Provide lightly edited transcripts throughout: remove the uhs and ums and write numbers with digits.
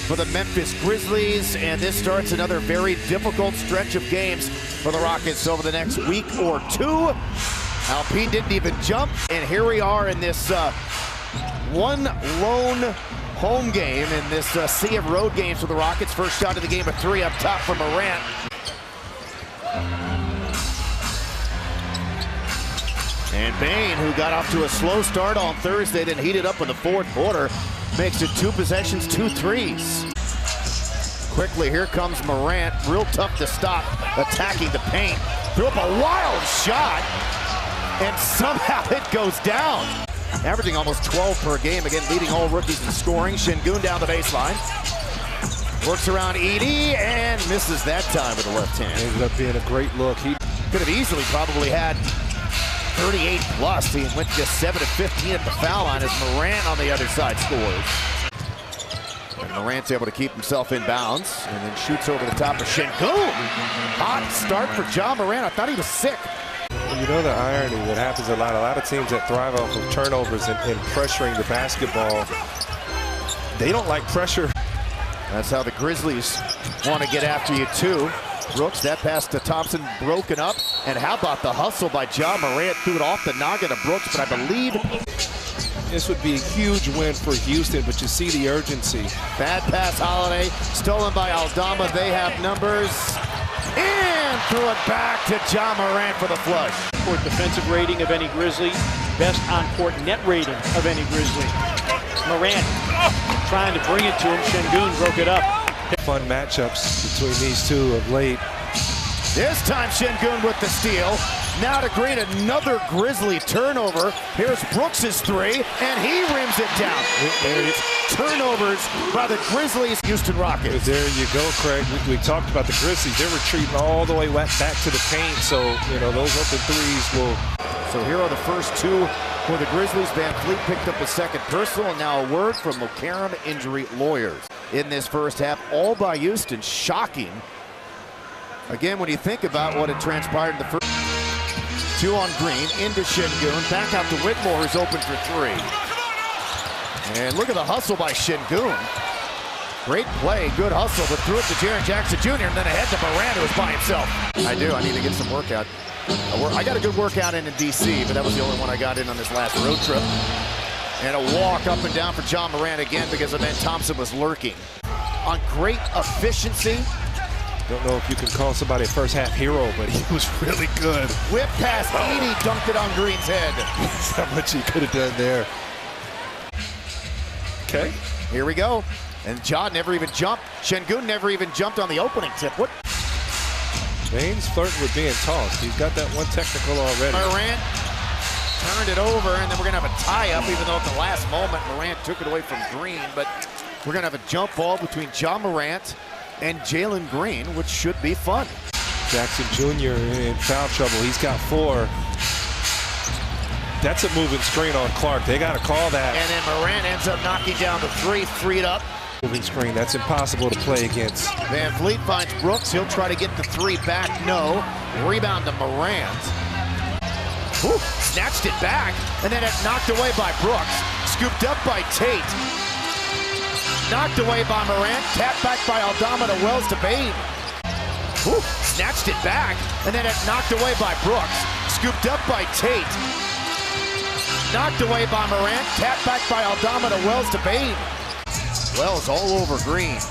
for the Memphis Grizzlies, and this starts another very difficult stretch of games for the Rockets over the next week or two. Alpine didn't even jump, and here we are in this one lone home game in this sea of road games for the Rockets. First shot of the game, a three up top from Morant. And Bain, who got off to a slow start on Thursday, then heated up in the fourth quarter, makes it 2 possessions, 2 threes. Quickly, here comes Morant, real tough to stop, attacking the paint. Threw up a wild shot, and somehow it goes down. Averaging almost 12 per game, again leading all rookies in scoring. Şengün down the baseline. Works around Edey and misses that time with the left hand. Ended up being a great look. He could have easily probably had 38 plus. He went just 7 of 15 at the foul line as Morant on the other side scores. And Morant's able to keep himself in bounds and then shoots over the top of Şengün. Hot start for Ja Morant. I thought he was sick. You know the irony, what happens a lot of teams that thrive off of turnovers and pressuring the basketball, they don't like pressure. That's how the Grizzlies want to get after you too. Brooks, that pass to Thompson, broken up. And how about the hustle by Ja Morant? Threw it off the noggin of Brooks, but I believe this would be a huge win for Houston, but you see the urgency. Bad pass, Holiday, stolen by Aldama. They have numbers. And threw it back to Ja Morant for the flush. Court defensive rating of any Grizzly, best on-court net rating of any Grizzly. Morant trying to bring it to him. Şengün broke it up. Fun matchups between these two of late. This time Şengün with the steal. Now to create another Grizzly turnover. Here's Brooks' three, and he rims it down. 8 turnovers by the Grizzlies, Houston Rockets. There you go, Craig. We talked about the Grizzlies. They're retreating all the way back to the paint, so, you know, those open threes will... So here are the first two for the Grizzlies. Van Fleet picked up a second personal, and now a word from McCarran injury lawyers. In this first half, all by Houston. Shocking. Again, when you think about what had transpired in the first... 2 on Green, into Şengün, back out to Whitmore, who's open for 3. And look at the hustle by Şengün. Great play, good hustle, but threw it to Jaren Jackson Jr. and then ahead to Morant, who was by himself. I do, I need to get some workout. I got a good workout in DC, but that was the only one I got in on this last road trip. And a walk up and down for Ja Morant again because then Thompson was lurking. On great efficiency. Don't know if you can call somebody a first half hero, but he was really good. Whip pass, Edey dunked it on Green's head. That's how much he could have done there. Okay. Here we go. And Ja never even jumped. Şengün never even jumped on the opening tip. What? Bain's flirting with being tossed. He's got that one technical already. Morant turned it over, and then we're going to have a tie-up, even though at the last moment Morant took it away from Green. But we're going to have a jump ball between Ja Morant and Jalen Green, which should be fun. Jackson Jr. in foul trouble. He's got 4. That's a moving screen on Clark. They got to call that. And then Morant ends up knocking down the 3, freed up. Moving screen. That's impossible to play against. Van Fleet finds Brooks. He'll try to get the 3 back. No. Rebound to Morant. Ooh, snatched it back, and then it knocked away by Brooks. Scooped up by Tate. Knocked away by Morant, tapped back by Aldama to Wells to Bain. Ooh, snatched it back, and then it knocked away by Brooks. Scooped up by Tate. Knocked away by Morant, tapped back by Aldama to Wells to Bain. Wells all over Green.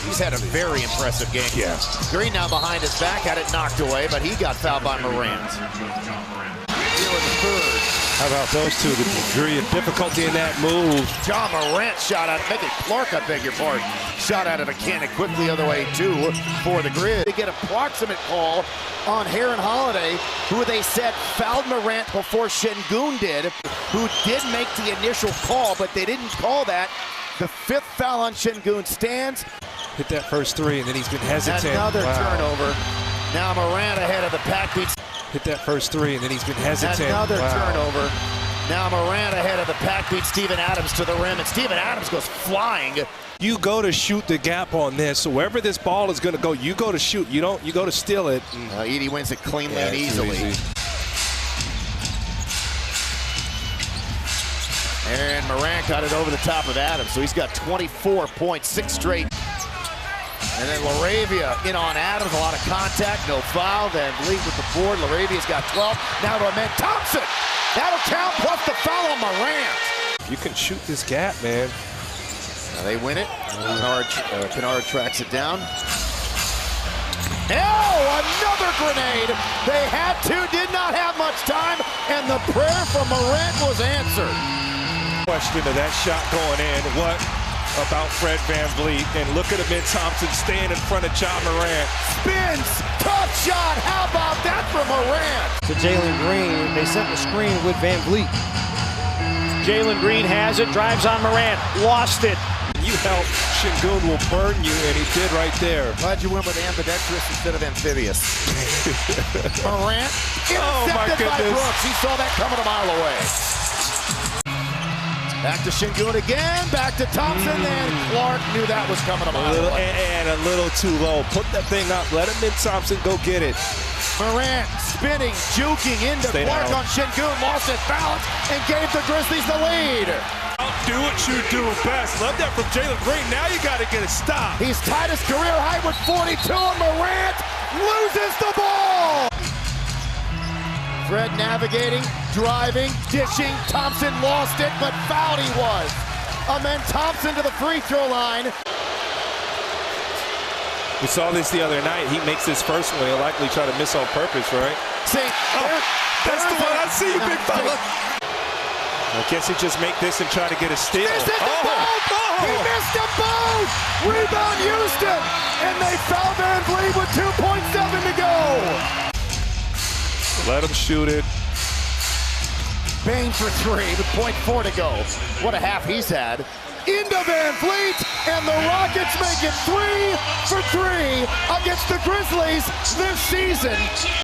He's had a very impressive game. Yeah. Green now behind his back, had it knocked away, but he got fouled by Morant. Here in the third. How about those two? The degree of difficulty in that move. Ja Morant shot out, Megan Clark, I beg your pardon, shot out of a cannon quickly the other way too for the Grizz. They get a proximate call on Heron Holiday, who they said fouled Morant before Şengün did, who did make the initial call, but they didn't call that. The 5th foul on Şengün stands. Hit that first 3, and then he's been hesitant. Another turnover. Now Morant ahead of the pack beats. Hit that first 3, and then he's been hesitant. Another turnover. Now Morant ahead of the pack beats Steven Adams to the rim, and Steven Adams goes flying. You go to shoot the gap on this, so wherever this ball is going to go, you go to shoot. You go to steal it. Edey wins it cleanly and easily. Easy. And Morant got it over the top of Adams, so he's got 24 points, 6 straight. And then Laravia in on Adams, a lot of contact, no foul. Then Vliet with the board. Laravia's got 12. Now to Ahmed Thompson. That'll count, plus the foul on Morant. You can shoot this gap, man. Now they win it. Kennard tracks it down. Oh, another grenade. They had to, did not have much time, and the prayer from Morant was answered. Question of that shot going in. What about Fred VanVleet? And look at Ahmed Thompson staying in front of John Morant. Spins, tough shot. How about that from Morant? To Jalen Green, they sent the screen with VanVleet. Jalen Green has it, drives on Morant, lost it. You help, Şengün will burn you, and he did right there. Glad you went with ambidextrous instead of amphibious. Morant intercepted by Brooks. He saw that coming a mile away. Back to Şengün again, back to Thompson, and Clark knew that was coming a mile away. And a little too low. Put that thing up, let him in, Thompson, go get it. Morant spinning, juking into Clark on Şengün, lost his balance, and gave the Grizzlies the lead. Do what you do best. Love that from Jalen Green. Now you got to get a stop. He's tied his career high with 42, and Morant loses the ball. Fred navigating, driving, dishing. Thompson lost it, but fouled he was. Ahmed Thompson to the free throw line. We saw this the other night. He makes this first one. He'll likely try to miss on purpose, right? See, that's the one. I see you, big fella. I guess he just make this and try to get a steal. He missed them both! Rebound Houston! And they foul VanVleet with 2.7 to go! Let him shoot it. Bain for 3 with 0.4 to go. What a half he's had. Into VanVleet, and the Rockets make it 3 for 3 against the Grizzlies this season.